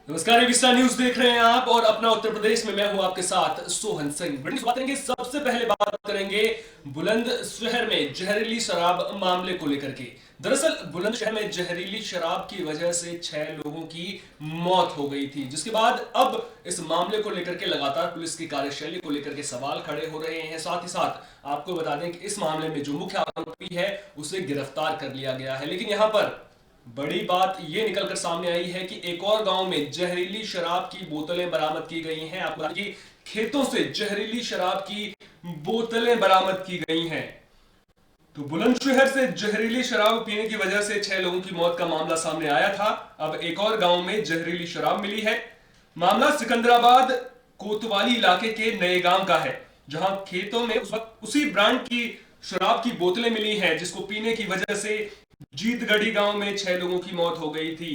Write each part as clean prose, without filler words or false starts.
नमस्कार, Vista news देख रहे हैं आप और अपना उत्तर प्रदेश में मैं हूं आपके साथ सोहन सिंह। बात करेंगे, सबसे पहले बात करेंगे बुलंदशहर में जहरीली शराब मामले को लेकर के। दरअसल बुलंदशहर में जहरीली शराब की वजह से 6 लोगों की मौत हो गई थी, जिसके बाद अब इस मामले को लेकर के लगातार पुलिस की कार्यशैली को लेकर के सवाल खड़े हो रहे हैं। साथ ही साथ आपको बता दें कि इस मामले में जो मुख्य आरोपी है उसे गिरफ्तार कर लिया गया है। लेकिन यहां पर बड़ी बात यह निकलकर सामने आई है कि एक और गांव में जहरीली शराब की बोतलें बरामद की गई हैं। आपको बता दें कि खेतों से जहरीली शराब की बोतलें बरामद की गई हैं। तो बुलंदशहर से जहरीली शराब पीने की वजह से 6 लोगों की मौत का मामला सामने आया था। अब एक और गांव में जहरीली शराब मिली है। मामला सिकंदराबाद कोतवाली इलाके के नए गांव का है, जहां खेतों में उस वक्त उसी ब्रांड की शराब की बोतलें मिली हैं, जिसको पीने की वजह से जीतगढ़ी गांव में 6 लोगों की मौत हो गई थी।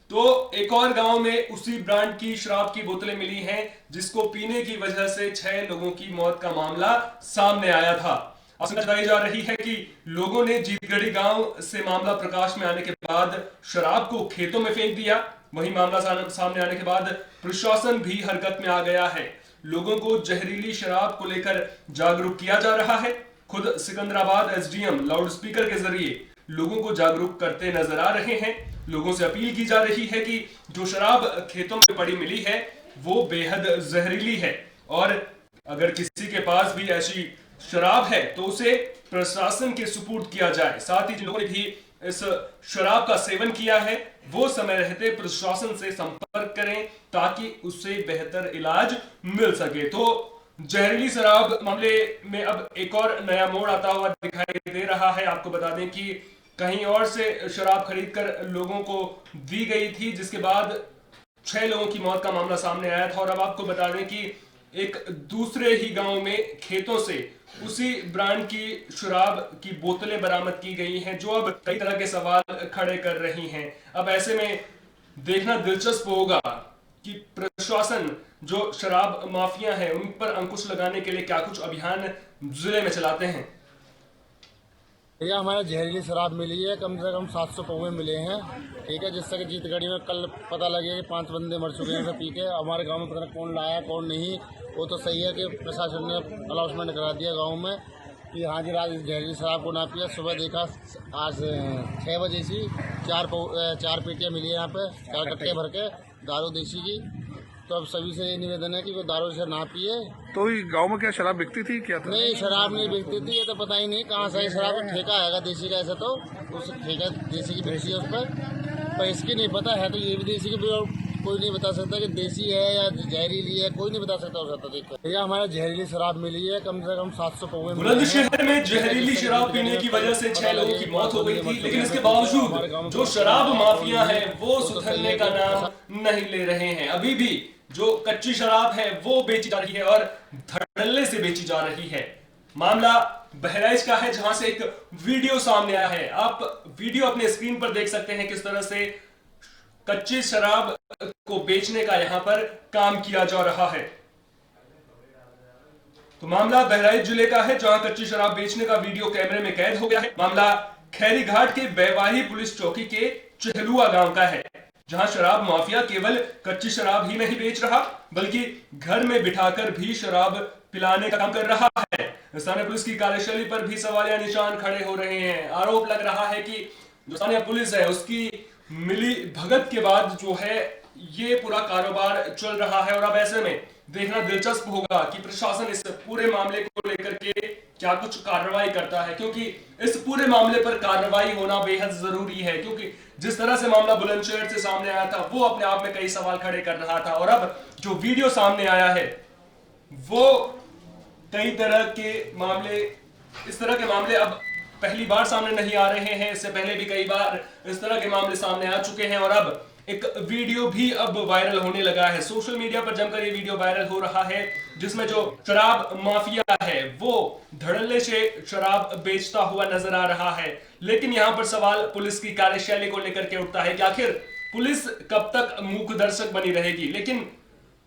तो एक और गांव में उसी ब्रांड की शराब की बोतलें मिली हैं, जिसको पीने की वजह से 6 लोगों की मौत का मामला सामने आया था। आशंका जताई जा रही है कि लोगों ने जीतगढ़ी गांव से मामला प्रकाश में आने के बाद शराब को खेतों में फेंक दिया। वहीं मामला सामने आने के बाद प्रशासन भी हरकत में आ गया है। लोगों को जहरीली शराब को लेकर जागरूक किया जा रहा है। खुद सिकंदराबाद एसडीएम लाउडस्पीकर के जरिए लोगों को जागरूक करते नजर आ रहे हैं। लोगों से अपील की जा रही है कि जो शराब खेतों में पड़ी मिली है वो बेहद जहरीली है, और अगर किसी के पास भी ऐसी शराब है तो उसे प्रशासन के सुपुर्द किया जाए। साथ ही जिन लोगों ने भी इस शराब का सेवन किया है वो समय रहते प्रशासन से संपर्क करें, ताकि उससे बेहतर इलाज मिल सके। तो जहरीली शराब मामले में अब एक और नया मोड़ आता हुआ दिखाई दे रहा है। आपको बता दें कि कहीं और से शराब खरीदकर लोगों को दी गई थी, जिसके बाद 6 लोगों की मौत का मामला सामने आया था। और अब आपको बता दें कि एक दूसरे ही गांव में खेतों से उसी ब्रांड की शराब की बोतलें बरामद की गई हैं, जो अब कई तरह के सवाल खड़े कर रही हैं। अब ऐसे में देखना दिलचस्प होगा कि प्रशासन जो शराब माफिया है उन पर अंकुश लगाने के लिए क्या कुछ अभियान जिले में चलाते हैं। भैया हमारे जहरीली शराब मिली है, कम से कम 700 पौवे मिले हैं। ठीक है, जिससे कि जीतगढ़ी में कल पता लगे कि 5 बंदे मर चुके हैं पी के। हमारे गांव में पता नहीं कौन लाया कौन नहीं। वो तो सही है कि प्रशासन ने अनाउंसमेंट करा दिया गांव में कि हाँ जी रात जहरीली शराब को ना पिया। सुबह देखा आज 6 बजे से 4 पेटियाँ मिली है यहाँ पे, 4 कट्टे भर के दारू देसी की। तो अब सभी से ये निवेदन है कि वो दारू से ना पिए। तो ये गांव में क्या शराब बिकती थी क्या था? नहीं, शराब नहीं बिकती थी। ये तो पता ही नहीं कहाँ से शराब ठेका आएगा देसी का। ऐसा तो उस ठेका देसी की बिकती है उस पर इसकी नहीं पता है। तो ये भी देसी की कोई नहीं बता सकता कि देसी है या जहरीली है, कोई नहीं बता सकता हो सकता। देखो भैया हमारे जहरीली शराब मिली है, कम से कम 700 पौवे। बुलंदशहर में जहरीली शराब पीने की वजह से 6 लोगों की मौत हो गई थी, लेकिन इसके बावजूद जो शराब माफिया है वो सुधरने का नाम नहीं ले रहे हैं। अभी भी जो कच्ची शराब है वो बेची जा रही है और धड़ल्ले से बेची जा रही है। मामला बहराइच का है, जहां से एक वीडियो सामने आया है। आप वीडियो अपने स्क्रीन पर देख सकते हैं किस तरह से कच्ची शराब को बेचने का यहां पर काम किया जा रहा है। तो मामला बहराइच जिले का है, जहां कच्ची शराब बेचने का वीडियो कैमरे में कैद हो गया है। मामला खैरी घाट के बेवाही पुलिस चौकी के चहलुआ गांव का है, जहां शराब माफिया केवल कच्ची शराब ही नहीं बेच रहा, बल्कि घर में बिठाकर भी शराब पिलाने का काम कर रहा है। स्थानीय पुलिस की कार्यशैली पर भी सवालिया निशान खड़े हो रहे हैं। आरोप लग रहा है कि जो स्थानीय पुलिस है उसकी मिली भगत के बाद जो है ये पूरा कारोबार चल रहा है। और अब ऐसे में देखना दिलचस्प होगा कि प्रशासन इस पूरे मामले को लेकर के क्या कुछ कार्रवाई करता है, क्योंकि इस पूरे मामले पर कार्रवाई होना बेहद जरूरी है। क्योंकि जिस तरह से मामला बुलंदशहर से सामने आया था वो अपने आप में कई सवाल खड़े कर रहा था, और अब जो वीडियो सामने आया है वो कई तरह के मामले, इस तरह के मामले अब पहली बार सामने नहीं आ रहे हैं। इससे पहले भी कई बार इस तरह के मामले सामने आ चुके हैं, और अब एक वीडियो भी अब वायरल होने लगा है। सोशल मीडिया पर जमकर ये वीडियो वायरल हो रहा है, जिसमें जो शराब माफिया है वो धड़ल्ले से शराब बेचता हुआ नजर आ रहा है। लेकिन यहां पर सवाल पुलिस की कार्यशैली को लेकर के उठता है कि आखिर पुलिस कब तक मूक दर्शक बनी रहेगी। लेकिन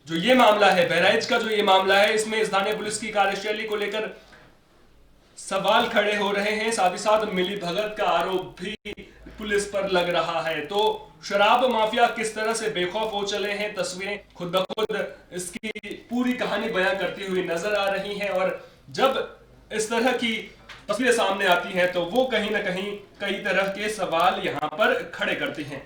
जो ये मामला है बहराइच का, जो ये मामला है, इसमें स्थानीय पुलिस की कार्यशैली को लेकर सवाल खड़े हो रहे हैं, साथ ही साथ मिलीभगत का आरोप भी पुलिस पर लग रहा है। तो शराब माफिया किस तरह से बेखौफ हो चले हैं, तस्वीरें खुद ब खुद इसकी पूरी कहानी बयां करती हुई नजर आ रही हैं। और जब इस तरह की तस्वीरें सामने आती हैं तो वो कहीं ना कहीं कई तरह के सवाल यहां पर खड़े करती हैं।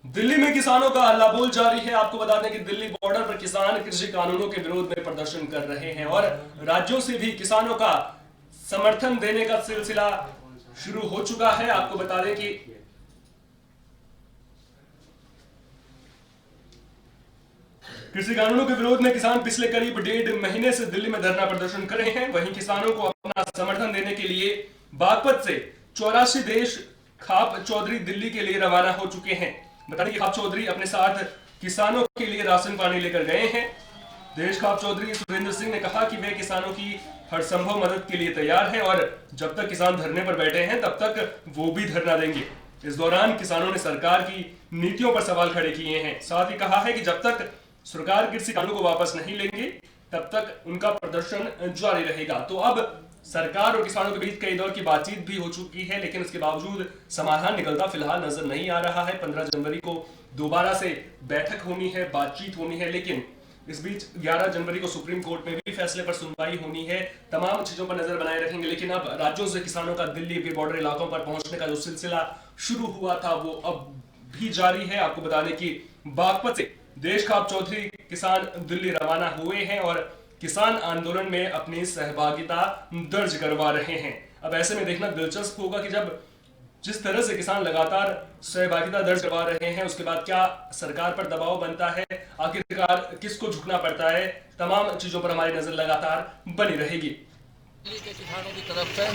दिल्ली में किसानों का हल्ला बोल जारी है। आपको बता दें कि दिल्ली बॉर्डर पर किसान कृषि कानूनों के विरोध में प्रदर्शन कर रहे हैं और राज्यों से भी किसानों का समर्थन देने का सिलसिला शुरू हो चुका है। आपको बता दें कि कृषि कानूनों के विरोध में किसान पिछले करीब 1.5 महीने से दिल्ली में धरना प्रदर्शन कर रहे हैं। वहीं किसानों को अपना समर्थन देने के लिए बागपत से 84 देश खाप चौधरी दिल्ली के लिए रवाना हो चुके हैं। बता दें कि खाप चौधरी अपने साथ किसानों के लिए राशन पानी लेकर गए हैं। देश खाप चौधरी सुरेंद्र सिंह ने कहा कि वे किसानों की हर संभव मदद के लिए तैयार हैं और जब तक किसान धरने पर बैठे हैं तब तक वो भी धरना देंगे। इस दौरान किसानों ने सरकार की नीतियों पर सवाल खड़े किए हैं। साथ ही कहा है कि जब तक सरकार कृषि कानून को वापस नहीं लेंगे तब तक उनका प्रदर्शन जारी रहेगा। तो अब सरकार और किसानों के बीच कई दौर की बातचीत भी हो चुकी है, लेकिन इसके बावजूद समाधान निकलता फिलहाल नजर नहीं आ रहा है। 15 जनवरी को दोबारा से बैठक होनी है, बातचीत होनी है, लेकिन इस बीच 11 जनवरी को सुप्रीम कोर्ट में भी फैसले पर सुनवाई होनी है। तमाम चीजों पर नजर बनाए रखेंगे, लेकिन अब राज्यों से किसानों का दिल्ली के बॉर्डर इलाकों पर पहुंचने का जो सिलसिला शुरू हुआ था वो अब भी जारी है। आपको बता दें कि बागपत से देश खाप चौधरी किसान दिल्ली रवाना हुए हैं और किसान आंदोलन में अपनी सहभागिता दर्ज करवा रहे हैं। अब ऐसे में देखना दिलचस्प होगा कि जब जिस तरह से किसान लगातार सहभागिता दर्ज करवा रहे हैं उसके बाद क्या सरकार पर दबाव बनता है, आखिरकार किसको झुकना पड़ता है, तमाम चीजों पर हमारी नजर लगातार बनी रहेगी। दिल्ली के किसानों की तरफ से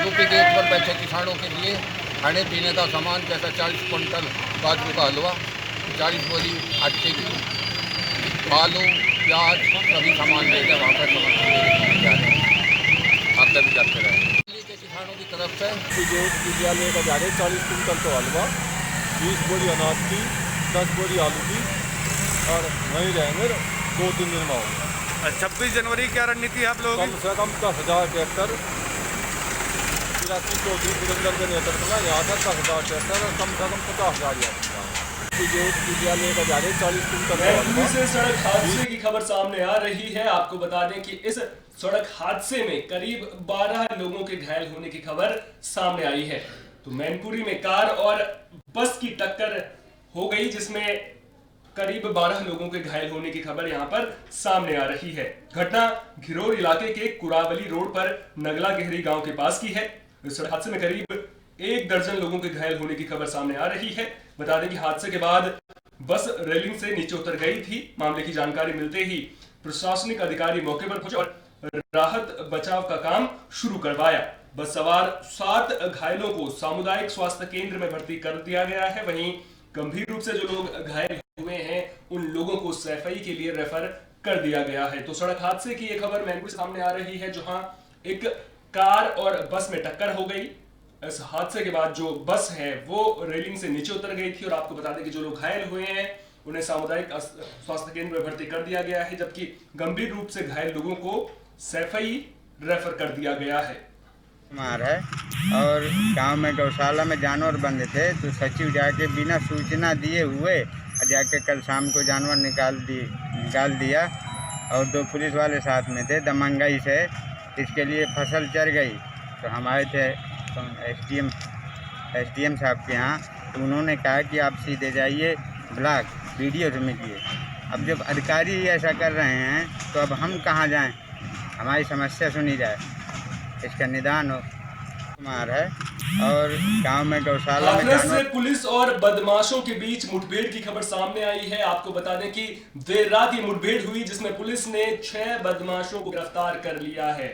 यूपी गेट पर बैठे किसानों के लिए खाने पीने का सामान जैसा 40 कुंटल काजू का हलवा, 40 बोरी आटे की, आलू, प्याज सभी सामान लेकर वहाँ पर आपका भी जाते रहे। दिल्ली के किसानों की तरफ से गेट लेकर जा रहे 40 कुंटल तो हलवा, 20 बोरी अनाज की, 10 बोरी आलू की और वहीं रहेंगे 2-3 दिन में होंगे। 26 जनवरी क्या रणनीति है आप लोगों कम से कम 10,000 ट्रैक्टर चौधरी सुरेंद्र के नेतृत्व में यहाँ तक 10,000 ट्रैक्टर और कम से कम 50,000 लेकर जा रहे 40 कुंटल। दिल्ली से सड़क हादसे की खबर सामने आ रही है। आपको बता दें कि इस सड़क हादसे में करीब 12 लोगों के घायल होने की खबर सामने आई है। तो मैनपुरी में कार और बस की टक्कर हो गई जिसमें करीब 12 लोगों के घायल होने की खबर यहां पर सामने आ रही है। घटना घिरोर इलाके के कुरावली रोड पर नगला गहरी गांव के पास की है। इस सड़क हादसे में करीब 1 दर्जन लोगों के घायल होने की खबर सामने आ रही है। बता दें कि हादसे के बाद बस रेलिंग से नीचे उतर गई थी। मामले की जानकारी मिलते ही प्रशासनिक अधिकारी मौके पर पहुंचे और राहत बचाव का काम शुरू करवाया। बस सवार 7 घायलों को सामुदायिक स्वास्थ्य केंद्र में भर्ती कर दिया गया है। वहीं गंभीर रूप से जो लोग घायल हुए हैं उन लोगों को सैफई के लिए रेफर कर दिया गया है। तो सड़क हादसे की यह खबर मैनपुर से सामने आ रही है जहां एक कार और बस में टक्कर हो गई। इस हादसे के बाद जो बस है वो रेलिंग से नीचे उतर गई थी और आपको बता दें कि जो लोग घायल हुए हैं उन्हें सामुदायिक स्वास्थ्य केंद्र में भर्ती कर दिया गया है, जबकि गंभीर रूप से घायल लोगों को सैफई रेफर कर दिया गया है। है और गांव में गौशाला में जानवर बंद थे तो सचिव जाके बिना सूचना दिए हुए जाके कल शाम को जानवर निकाल दिया और 2 पुलिस वाले साथ में थे। दमंगई से इसके लिए फसल चर गई तो हम आए थे एसडीएम साहब के यहाँ, तो उन्होंने कहा कि आप सीधे जाइए ब्लॉक वीडियो से मिलिए। अब जब अधिकारी ऐसा कर रहे हैं तो अब हम कहाँ जाएं, हमारी समस्या सुनी जाए, इसका निदान हो। कुमार है और गांव में गौशाला में हाथरस से पुलिस और बदमाशों के बीच मुठभेड़ की खबर सामने आई है। आपको बता दें कि देर रात ये मुठभेड़ हुई जिसमें पुलिस ने 6 बदमाशों को गिरफ्तार कर लिया है।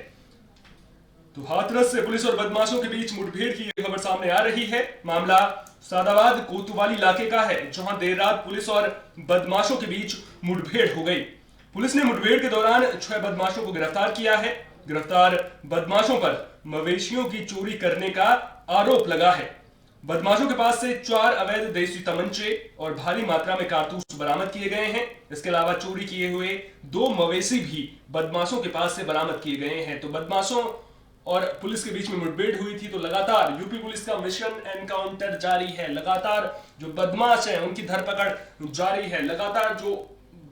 तो हाथरस से पुलिस और बदमाशों के बीच मुठभेड़ की खबर सामने आ रही है। मामला सादाबाद कोतवाली इलाके का है जहां देर रात पुलिस और बदमाशों के बीच मुठभेड़ हो गई। पुलिस ने मुठभेड़ के दौरान 6 बदमाशों को गिरफ्तार किया है। गिरफ्तार बदमाशों पर मवेशियों की चोरी करने का आरोप लगा है। बदमाशों के पास से 4 अवैध देसी तमंचे और भारी मात्रा में कारतूस बरामद किए गए हैं। इसके अलावा चोरी किए हुए 2 मवेशी भी बदमाशों के पास से बरामद किए गए हैं। तो बदमाशों और पुलिस के बीच में मुठभेड़ हुई थी। तो लगातार यूपी पुलिस का मिशन एनकाउंटर जारी है। लगातार जो बदमाश हैं उनकी धरपकड़ जारी है। लगातार जो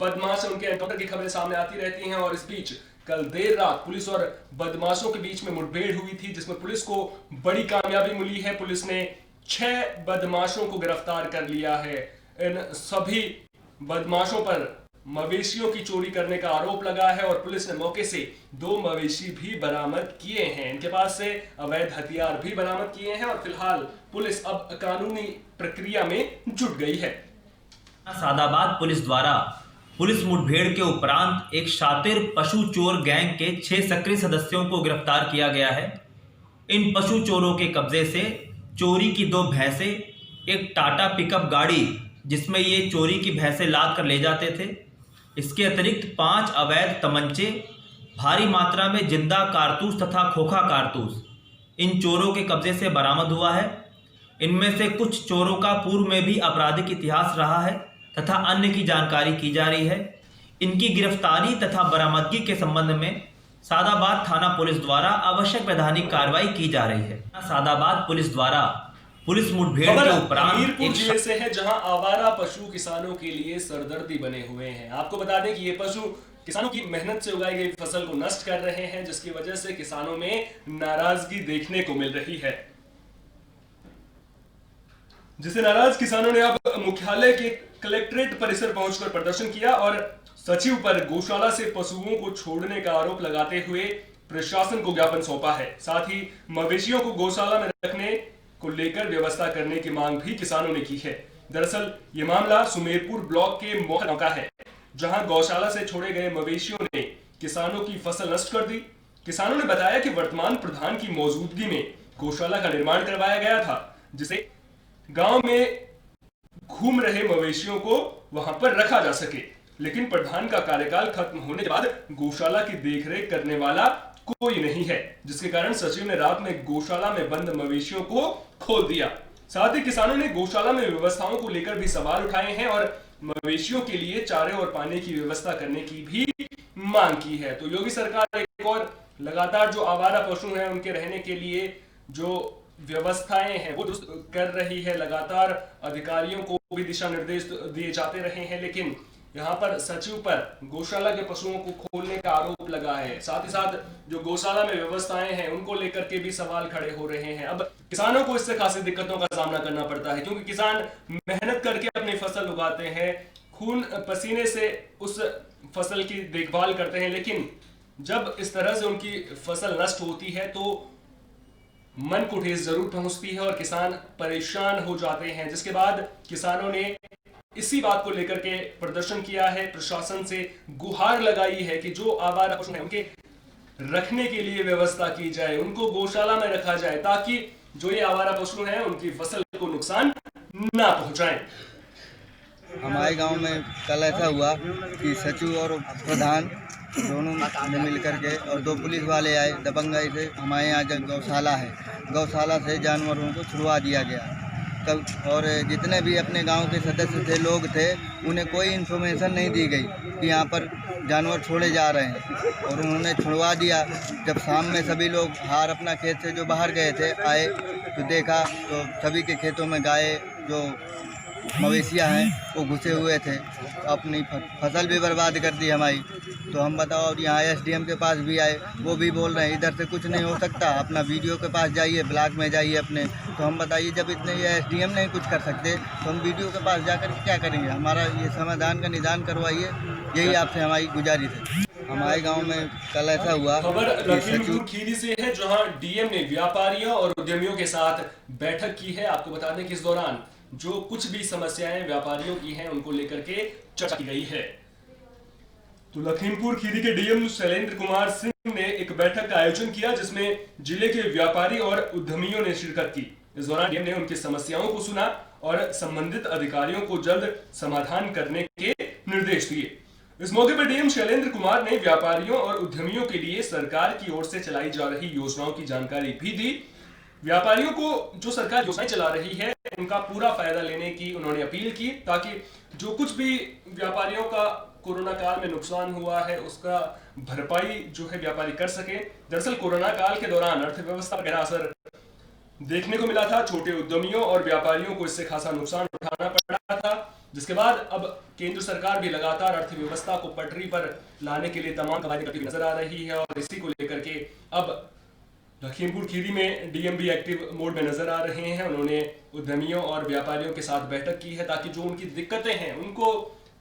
बदमाश हैं उनके एनकाउंटर की खबरें सामने आती रहती हैं। और इस बीच कल देर रात पुलिस और बदमाशों के बीच में मुठभेड़ हुई थी, जिसमें पुलिस को बड़ी कामयाबी मिली है। पुलिस ने 6 बदमाशों को गिरफ्तार कर लिया है। इन सभी बदमाशों पर मवेशियों की चोरी करने का आरोप लगा है और पुलिस ने मौके से 2 मवेशी भी बरामद किए हैं। इनके पास से अवैध हथियार भी बरामद किए हैं और फिलहाल पुलिस अब कानूनी प्रक्रिया में जुट गई है। सादाबाद पुलिस द्वारा पुलिस मुठभेड़ के उपरांत एक शातिर पशु चोर गैंग के 6 सक्रिय सदस्यों को गिरफ्तार किया गया है। इन पशु चोरों के कब्जे से चोरी की 2 भैंसें, एक टाटा पिकअप गाड़ी जिसमें ये चोरी की भैंसें लाद कर ले जाते थे, इसके अतिरिक्त 5 अवैध तमंचे, भारी मात्रा में जिंदा कारतूस तथा खोखा कारतूस इन चोरों के कब्जे से बरामद हुआ है। इनमें से कुछ चोरों का पूर्व में भी आपराधिक इतिहास रहा है तथा अन्य की जानकारी की जा रही है। इनकी गिरफ्तारी तथा बरामदगी के संबंध में सादाबाद थाना पुलिस द्वारा आवश्यक वैधानिक कार्रवाई की जा रही है। सादाबाद पुलिस द्वारा पुलिस मुठभेड़ के उपरांत हमीरपुर जिले से है, जहां आवारा पशु किसानों के लिए सरदर्दी बने हुए हैं। आपको बता दें कि ये पशु किसानों की मेहनत से उगाई गई फसल को नष्ट कर रहे हैं, जिसकी वजह से किसानों में नाराजगी देखने को मिल रही है। जिससे नाराज किसानों ने अब मुख्यालय के कलेक्ट्रेट परिसर पहुंचकर प्रदर्शन किया और सचिव पर गौशाला से पशुओं को छोड़ने का आरोप लगाते हुए प्रशासन को ज्ञापन सौंपा है। साथ ही मवेशियों को गौशाला में रखने को लेकर व्यवस्था करने की मांग भी किसानों ने की है। दरअसल ये मामला सुमेरपुर ब्लॉक के मोहर गांव का है, जहां गौशाला से छोड़े गए मवेशियों ने किसानों की फसल नष्ट कर दी। किसानों ने बताया कि वर्तमान प्रधान की मौजूदगी में गौशाला का निर्माण करवाया गया था, जिसे गांव में घूम रहे मवेशियों को वहां पर रखा जा सके, लेकिन प्रधान का कार्यकाल खत्म होने के बाद गौशाला की देखरेख करने वाला कोई नहीं है, जिसके कारण सचिव ने रात में गौशाला में बंद मवेशियों को खोल दिया। साथ ही किसानों ने गौशाला में व्यवस्थाओं को लेकर भी सवाल उठाए हैं और मवेशियों के लिए चारे और पानी की व्यवस्था करने की भी मांग की है। तो योगी सरकार एक और लगातार जो आवारा पशु हैं उनके रहने के लिए जो व्यवस्थाएं हैं वो कर रही है। लगातार अधिकारियों को भी दिशा निर्देश दिए जाते रहे हैं, लेकिन यहाँ पर सचिव पर गौशाला के पशुओं को खोलने का आरोप लगा है। साथ ही साथ जो गौशाला में व्यवस्थाएं हैं उनको लेकर के भी सवाल खड़े हो रहे हैं। अब किसानों को इससे खासी दिक्कतों का सामना करना पड़ता है, क्योंकि किसान मेहनत करके अपनी फसल उगाते हैं, खून पसीने से उस फसल की देखभाल करते हैं, लेकिन जब इस तरह से उनकी फसल नष्ट होती है तो मन को ठेस जरूर पहुंचती है और किसान परेशान हो जाते हैं। जिसके बाद किसानों ने इसी बात को लेकर के प्रदर्शन किया है, प्रशासन से गुहार लगाई है कि जो आवारा पशु हैं उनके रखने के लिए व्यवस्था की जाए, उनको गौशाला में रखा जाए, ताकि जो ये आवारा पशु हैं उनकी फसल को नुकसान ना पहुंचाएं। हमारे गांव में कल ऐसा हुआ कि सचिव और प्रधान दोनों ने मिल करके और 2 पुलिस वाले आए दबंगाई से। हमारे यहाँ जब गौशाला है, गौशाला से जानवरों को छुड़वा दिया गया तब, और जितने भी अपने गांव के सदस्य थे, लोग थे, उन्हें कोई इन्फॉर्मेशन नहीं दी गई कि यहाँ पर जानवर छोड़े जा रहे हैं, और उन्होंने छुड़वा दिया। जब शाम में सभी लोग हार अपना खेत से जो बाहर गए थे आए तो देखा तो सभी के खेतों में गाय जो मवेशियाँ हैं वो घुसे हुए थे, अपनी फसल भी बर्बाद कर दी हमारी। तो हम बताओ, और यहाँ एसडीएम के पास भी आए, वो भी बोल रहे हैं इधर से कुछ नहीं हो सकता, अपना वीडियो के पास जाइए, ब्लॉक में जाइए अपने। तो हम बताइए, जब इतने ये एसडीएम नहीं कुछ कर सकते तो हम वीडियो के पास जाकर क्या करेंगे? हमारा ये समाधान का निदान करवाइए, यही आपसे हमारी गुजारिश है। हमारे गांव में कल ऐसा हुआ। खबर लखीमपुर खीरी से है, जहां डीएम ने व्यापारियों और उद्यमियों के साथ बैठक की है। आपको बता दें कि इस दौरान जो कुछ भी समस्याएं व्यापारियों की हैं उनको लेकर के चर्चा की गई है। तो लखीमपुर खीरी के डीएम शैलेंद्र कुमार सिंह ने एक बैठक का आयोजन किया, जिसमें जिले के व्यापारी और उद्यमियों ने शिरकत की। इस दौरान डीएम ने उनकी समस्याओं को सुना और संबंधित अधिकारियों को जल्द समाधान करने के निर्देश दिए। इस मौके पर डीएम शैलेंद्र कुमार ने व्यापारियों और उद्यमियों के लिए सरकार की ओर से चलाई जा रही योजनाओं की जानकारी भी दी। व्यापारियों को जो सरकार योजनाएं चला रही है उनका पूरा फायदा लेने की उन्होंने अपील की, ताकि जो कुछ भी व्यापारियों का कोरोना काल में नुकसान हुआ है उसका भरपाई जो है व्यापारी कर सके। दरअसल कोरोना काल के दौरान अर्थव्यवस्था पर गहरा असर देखने को मिला था। छोटे उद्यमियों और व्यापारियों को इससे खासा नुकसान उठाना पड़ा था, जिसके बाद अब केंद्र सरकार भी लगातार अर्थव्यवस्था को पटरी पर लाने के लिए तमाम कवायद करती नजर आ रही है और इसी को लेकर के अब लखीमपुर खीरी में डीएम भी एक्टिव मोड में नजर आ रहे हैं। उन्होंने उद्यमियों और व्यापारियों के साथ बैठक की है ताकि जो उनकी दिक्कतें हैं उनको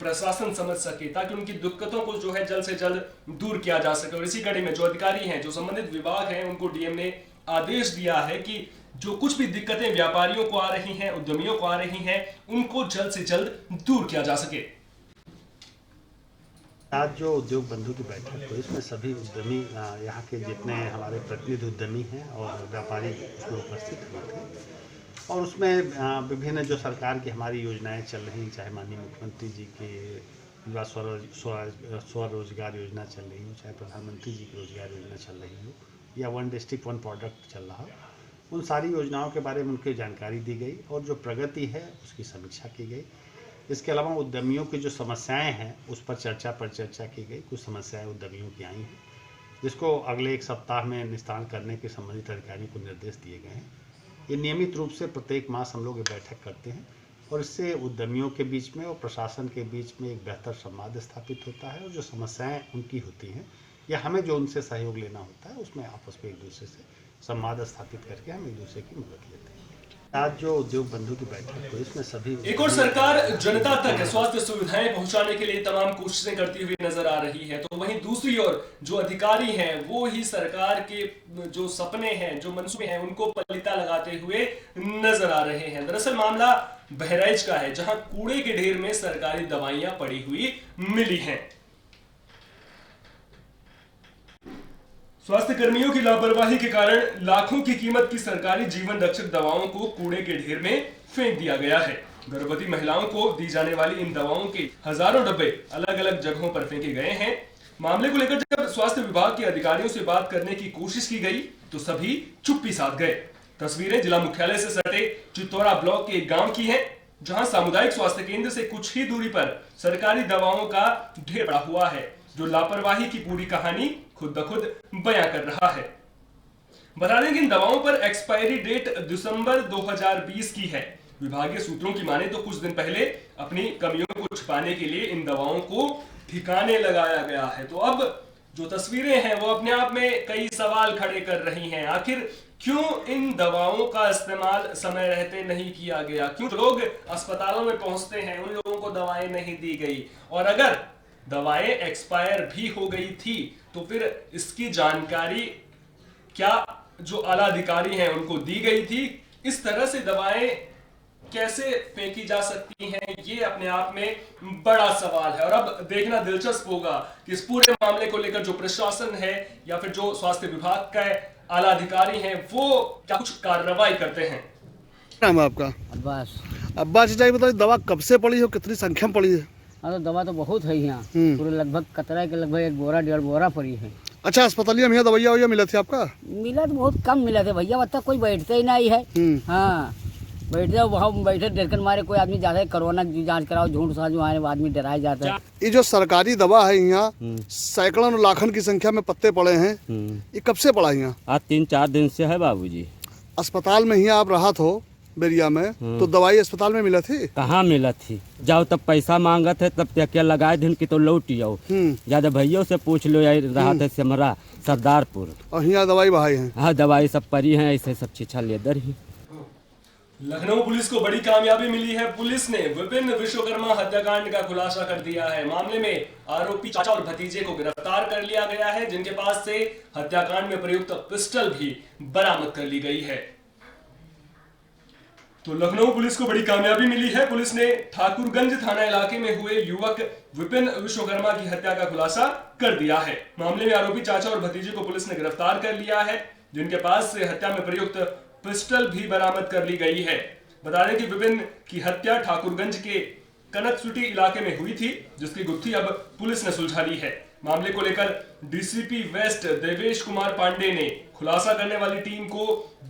प्रशासन समझ सके, ताकि उनकी दिक्कतों को जो है जल्द से जल्द दूर किया जा सके। और इसी कड़ी में जो अधिकारी हैं, जो संबंधित विभाग हैं, उनको डीएम ने आदेश दिया है कि जो कुछ भी दिक्कतें व्यापारियों को आ रही हैं, उद्यमियों को आ रही हैं, उनको जल्द से जल्द दूर किया जा सके। आज जो उद्योग बंधु की बैठक हुई इसमें सभी उद्यमी यहाँ के जितने हमारे प्रतिनिधि उद्यमी हैं और व्यापारी उसमें उपस्थित हुए थे और उसमें विभिन्न जो सरकार की हमारी योजनाएं चल रही, चाहे माननीय मुख्यमंत्री जी के युवा स्वरोजगार योजना चल रही हो, चाहे प्रधानमंत्री जी की रोजगार योजना चल रही हो या वन डिस्ट्रिक्ट वन प्रोडक्ट चल रहा हो, उन सारी योजनाओं के बारे में उनकी जानकारी दी गई और जो प्रगति है उसकी समीक्षा की गई। इसके अलावा उद्यमियों की जो समस्याएं हैं उस पर चर्चा की गई। कुछ समस्याएं उद्यमियों की आई हैं जिसको अगले एक सप्ताह में निस्तारण करने के संबंधित अधिकारियों को निर्देश दिए गए हैं। ये नियमित रूप से प्रत्येक मास हम लोग ये बैठक करते हैं और इससे उद्यमियों के बीच में और प्रशासन के बीच में एक बेहतर संवाद स्थापित होता है और जो समस्याएं उनकी होती हैं या हमें जो उनसे सहयोग लेना होता है उसमें आपस में एक दूसरे से संवाद स्थापित करके हम एक दूसरे की मदद लेते हैं। आज जो उद्योग बंधु की बैठक हुई इसमें सभी एक और सरकार जनता तक स्वास्थ्य सुविधाएं पहुंचाने के लिए तमाम कोशिशें करती हुई नजर आ रही है, तो वहीं दूसरी ओर जो अधिकारी हैं वो ही सरकार के जो सपने हैं, जो मंसूबे हैं, उनको पलीता लगाते हुए नजर आ रहे हैं। दरअसल मामला बहराइच का है, जहां कूड़े के ढेर में सरकारी दवाइयां पड़ी हुई मिली हैं। स्वास्थ्य कर्मियों की लापरवाही के कारण लाखों की कीमत की सरकारी जीवन रक्षक दवाओं को कूड़े के ढेर में फेंक दिया गया है। गर्भवती महिलाओं को दी जाने वाली इन दवाओं के हजारों डब्बे अलग अलग जगहों पर फेंके गए हैं। मामले को लेकर जब स्वास्थ्य विभाग के अधिकारियों से बात करने की कोशिश की गई तो सभी चुप्पी साध गए। तस्वीरें जिला मुख्यालय से सटे चित्तौरा ब्लॉक के एक गांव की हैं, जहां सामुदायिक स्वास्थ्य केंद्र से कुछ ही दूरी पर सरकारी दवाओं का ढेर पड़ा हुआ है, जो लापरवाही की पूरी कहानी खुद ब खुद बयां कर रहा है। बता दें कि इन दवाओं पर एक्सपायरी डेट दिसंबर 2020 की है। विभागीय सूत्रों की माने तो कुछ दिन पहले अपनी कमियों को छिपाने के लिए इन दवाओं को ठिकाने लगाया गया है। तो अब जो तस्वीरें हैं वो अपने आप में कई सवाल खड़े कर रही हैं। आखिर क्यों इन दवाओं का इस्तेमाल समय रहते नहीं किया गया? क्यों लोग अस्पतालों में पहुंचते हैं उन लोगों को दवाएं नहीं दी गई? और अगर दवाएं एक्सपायर भी हो गई थी तो फिर इसकी जानकारी क्या जो आला अधिकारी हैं उनको दी गई थी? इस तरह से दवाएं कैसे फेंकी जा सकती हैं, ये अपने आप में बड़ा सवाल है। और अब देखना दिलचस्प होगा कि इस पूरे मामले को लेकर जो प्रशासन है या फिर जो स्वास्थ्य विभाग का आला अधिकारी हैं वो क्या कुछ कार्रवाई करते हैं। नाम है आपका? अब्बास जी, बताइए दवा कब से पड़ी हो, कितनी संख्या में पड़ी है? हाँ तो दवा तो बहुत है यहाँ, पूरे लगभग कतरा के लगभग 1 बोरा 1.5 बोरा पड़ी है। अच्छा, अस्पतालिया में यहाँ दवाइया मिला थी आपका? मिला तो बहुत कम मिला था भैया, मतलब कोई बैठते ही नहीं है। हाँ बैठते वहाँ बैठे डरकर मारे कोई आदमी जाता है कोरोना की जांच कराओ, झूठ साझ वहाँ आदमी डराया जाता है। ये जो सरकारी दवा है यहाँ सैकड़ों लाखों की संख्या में पत्ते पड़े हैं, ये कब से पड़ा यहाँ? आज 3-4 दिन से है बाबूजी। अस्पताल में ही आप रहा हो बेरिया में, तो दवाई अस्पताल में मिला थी? कहाँ मिला थी? जाओ तब पैसा मांगा थे तब क्या लगाए दिन की तो लौट जाओ। ज्यादा भैया से पूछ लो, रहा था सिमरा सरदारपुर, और यहाँ दवाई बहाई है। हाँ दवाई सब परी है, ऐसे सब छीछा लेदर ही। लखनऊ पुलिस को बड़ी कामयाबी मिली है। पुलिस ने विपिन विश्वकर्मा हत्याकांड का खुलासा कर दिया है। मामले में आरोपी चाचा और भतीजे को गिरफ्तार कर लिया गया है, जिनके पास से हत्याकांड में प्रयुक्त पिस्टल भी बरामद कर ली गई है। तो लखनऊ पुलिस को बड़ी कामयाबी मिली है। पुलिस ने ठाकुरगंज थाना इलाके में हुए युवक विपिन विश्वकर्मा की हत्या का खुलासा कर दिया है। मामले में आरोपी चाचा और भतीजे को पुलिस ने गिरफ्तार कर लिया है, जिनके पास से हत्या में प्रयुक्त पिस्टल भी बरामद कर ली गई है। बता दें कि विपिन की हत्या ठाकुरगंज के कनकसुटी इलाके में हुई थी, जिसकी गुत्थी अब पुलिस ने सुलझा ली है। मामले को लेकर डीसीपी वेस्ट देवेश कुमार पांडे ने खुलासा करने वाली टीम को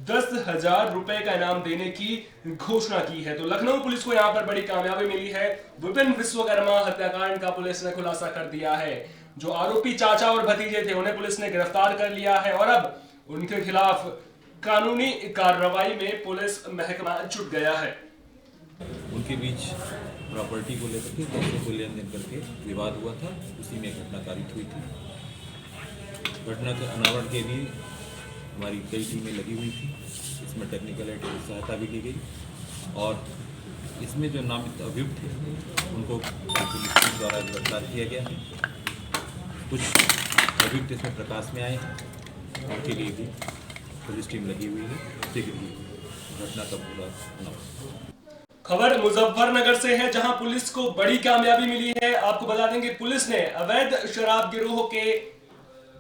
10,000 रुपए का इनाम देने की घोषणा की है। तो लखनऊ पुलिस को यहां पर बड़ी कामयाबी मिली है। विपिन विश्वकर्मा हत्याकांड का पुलिस ने खुलासा कर दिया है। जो आरोपी चाचा और भतीजे थे उन्हें पुलिस ने गिरफ्तार कर लिया है और अब उनके खिलाफ कानूनी कार्रवाई में पुलिस महकमा जुट गया है। उनके बीच प्रॉपर्टी को लेकर के पैसे को लेन देन करके विवाद हुआ था, उसी में घटना कारित हुई थी। घटना के अनावरण के लिए हमारी कई टीमें लगी हुई थी। इसमें टेक्निकल एड की सहायता भी ली गई और इसमें जो नामित अभियुक्त थे उनको पुलिस टीम द्वारा गिरफ्तार किया गया है। कुछ अभियुक्त इसमें प्रकाश में आए हैं, उनके लिए भी पुलिस टीम लगी हुई है। शीघ्र ही घटना का पूरा अनावरण। खबर मुजफ्फरनगर से है, जहां पुलिस को बड़ी कामयाबी मिली है। आपको बता देंगे पुलिस ने अवैध शराब गिरोह के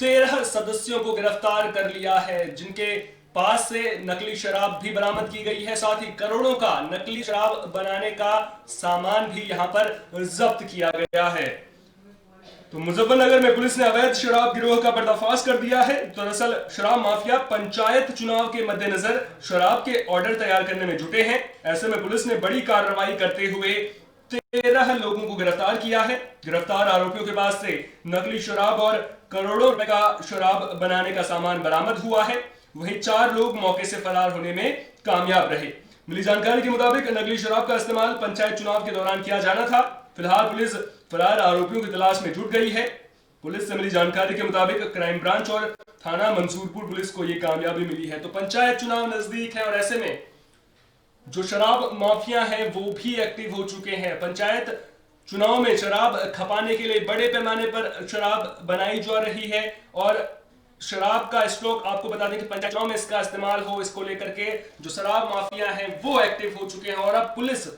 13 सदस्यों को गिरफ्तार कर लिया है, जिनके पास से नकली शराब भी बरामद की गई है। साथ ही करोड़ों का नकली शराब बनाने का सामान भी यहां पर जब्त किया गया है। तो मुजफ्फरनगर में पुलिस ने अवैध शराब गिरोह का पर्दाफाश कर दिया है। दरअसल शराब माफिया पंचायत चुनाव के मद्देनजर शराब के ऑर्डर तैयार करने में जुटे हैं। ऐसे में पुलिस ने बड़ी कार्रवाई करते हुए 13 लोगों को गिरफ्तार किया है। गिरफ्तार आरोपियों के पास से नकली शराब और करोड़ों रुपए का शराब बनाने का सामान बरामद हुआ है। वहीं 4 लोग मौके से फरार होने में कामयाब रहे। मिली जानकारी के मुताबिक नकली शराब का इस्तेमाल पंचायत चुनाव के दौरान किया जाना था। फिलहाल पुलिस फरार आरोपियों की तलाश में जुट गई है। पुलिस से मिली जानकारी के मुताबिक क्राइम ब्रांच और थाना मंसूरपुर पुलिस को यह कामयाबी मिली है। तो पंचायत चुनाव नजदीक है और ऐसे में जो शराब माफिया हैं वो भी एक्टिव हो चुके हैं। पंचायत चुनाव में शराब खपाने के लिए बड़े पैमाने पर शराब बनाई जा रही है और शराब का स्टॉक, आपको बता दें कि पंचायत चुनाव में इसका इस्तेमाल हो, इसको लेकर के जो शराब माफिया हैं वो एक्टिव हो चुके हैं और अब पुलिस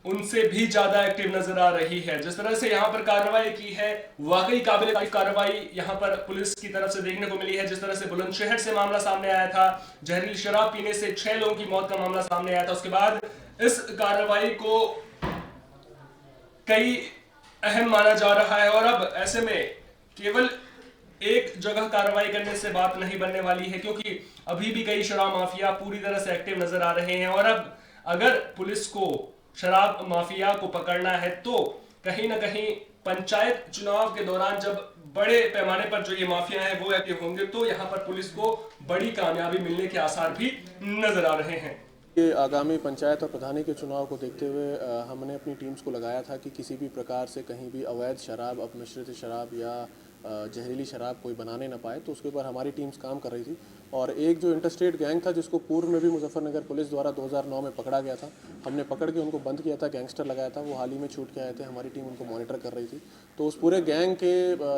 उनसे भी ज्यादा एक्टिव नजर आ रही है। जिस तरह से यहां पर कार्रवाई की है, वाकई काबिल तारीफ कार्रवाई यहां पर पुलिस की तरफ से देखने को मिली है। जिस तरह से बुलंदशहर से मामला सामने आया था, जहरीली शराब पीने से 6 लोगों की मौत का मामला सामने आया था, उसके बाद इस कार्रवाई को कई अहम माना जा रहा है और अब ऐसे में केवल एक जगह कार्रवाई करने से बात नहीं बनने वाली है, क्योंकि अभी भी कई शराब माफिया पूरी तरह से एक्टिव नजर आ रहे हैं और अब अगर पुलिस को शराब माफिया को पकड़ना है तो कहीं ना कहीं पंचायत चुनाव के दौरान जब बड़े पैमाने पर जो ये माफिया हैं वो एक्टिव होंगे तो यहाँ पर पुलिस को बड़ी कामयाबी मिलने के आसार भी नजर आ रहे हैं। ये आगामी पंचायत और प्रधानी के चुनाव को देखते हुए हमने अपनी टीम्स को लगाया था कि किसी भी प्रकार से कहीं भी अवैध शराब, अपमिश्रित शराब या जहरीली शराब कोई बनाने ना पाए, तो उसके ऊपर हमारी टीम्स काम कर रही थी। और एक जो इंटरस्टेट गैंग था जिसको पूर्व में भी मुजफ्फरनगर पुलिस द्वारा 2009 में पकड़ा गया था, हमने पकड़ के उनको बंद किया था, गैंगस्टर लगाया था, वो हाल ही में छूट के आए थे, हमारी टीम उनको मॉनिटर कर रही थी। तो उस पूरे गैंग के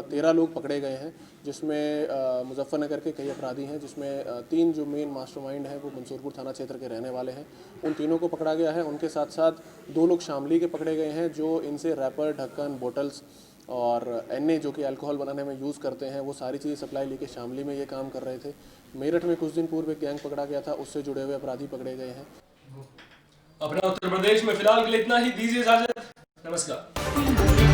13 लोग पकड़े गए हैं, जिसमें मुजफ्फरनगर के कई अपराधी हैं, जिसमें 3 जो मेन मास्टरमाइंड हैं वो मंसूरपुर थाना क्षेत्र के रहने वाले हैं, उन तीनों को पकड़ा गया है। उनके साथ साथ 2 लोग शामली के पकड़े गए हैं जो इनसे रैपर, ढक्कन, बोटल्स और एनए जो कि अल्कोहल बनाने में यूज़ करते हैं, वो सारी चीज़ें सप्लाई लेके शामली में ये काम कर रहे थे। मेरठ में कुछ दिन पूर्व एक गैंग पकड़ा गया था, उससे जुड़े हुए अपराधी पकड़े गए हैं। अपना उत्तर प्रदेश में फिलहाल के लिए इतना ही, दीजिए इजाजत, नमस्कार।